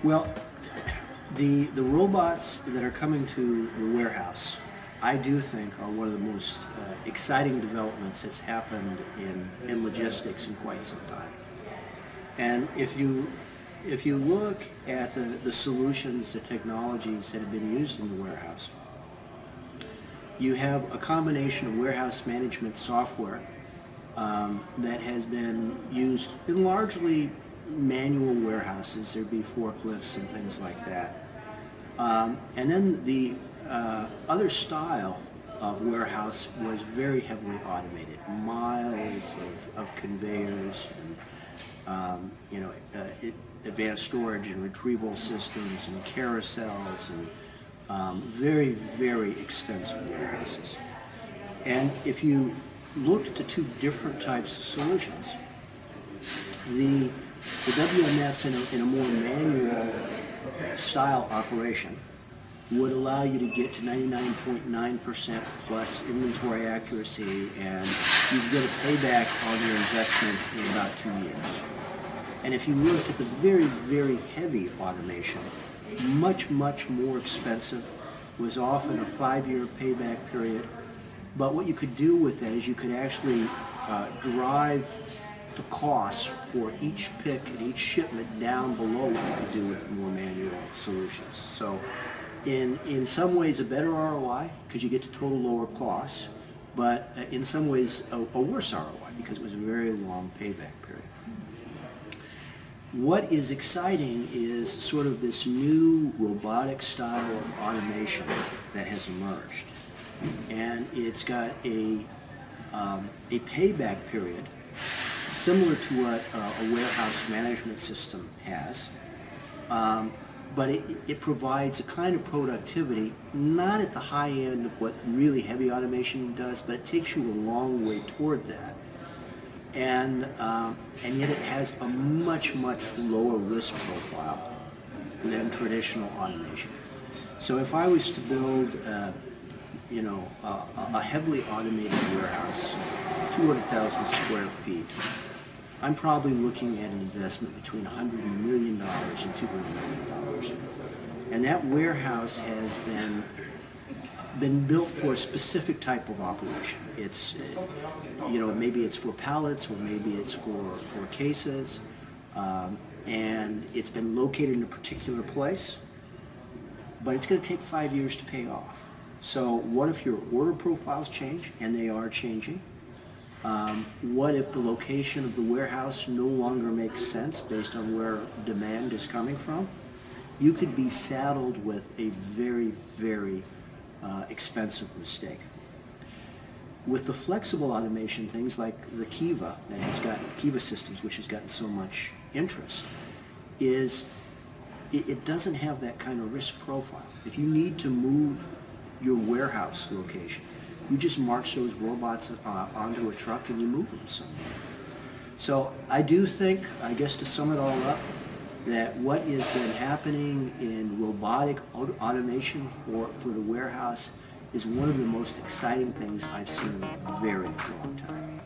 Well, the robots that are coming to the warehouse, I do think are one of the most exciting developments that's happened in logistics in quite some time. And if you look at the solutions, the technologies that have been used in the warehouse, you have a combination of warehouse management software that has been used in largely manual warehouses. There'd be forklifts and things like that. And then the other style of warehouse was very heavily automated. Miles of conveyors and advanced storage and retrieval systems and carousels and very, very expensive warehouses. And if you looked at the two different types of solutions, the WMS in a more manual style operation would allow you to get to 99.9% plus inventory accuracy, and you get a payback on your investment in about 2 years. And if you looked at the very, very heavy automation, much, much more expensive, was often a 5-year payback period. But what you could do with that is you could actually drive the cost for each pick and each shipment down below what you could do with more manual solutions. So in some ways a better ROI because you get to total lower costs, but in some ways a worse ROI because it was a very long payback period. What is exciting is sort of this new robotic style of automation that has emerged. And it's got a payback period similar to what a warehouse management system has, but it provides a kind of productivity, not at the high end of what really heavy automation does, but it takes you a long way toward that. And yet it has a much, much lower risk profile than traditional automation. So if I was to build a heavily automated warehouse, 200,000 square feet, I'm probably looking at an investment between $100 million and $200 million. And that warehouse has been built for a specific type of operation. It's, maybe it's for pallets or maybe it's for cases, and it's been located in a particular place, but it's going to take 5 years to pay off. So what if your order profiles change, and they are changing? What if the location of the warehouse no longer makes sense based on where demand is coming from? You could be saddled with a very, very expensive mistake. With the flexible automation, things like the Kiva Kiva systems, which has gotten so much interest, it doesn't have that kind of risk profile. If you need to move your warehouse location, you just march those robots onto a truck and you move them somewhere. So I do think, I guess to sum it all up, that what has been happening in robotic automation for the warehouse is one of the most exciting things I've seen in a very long time.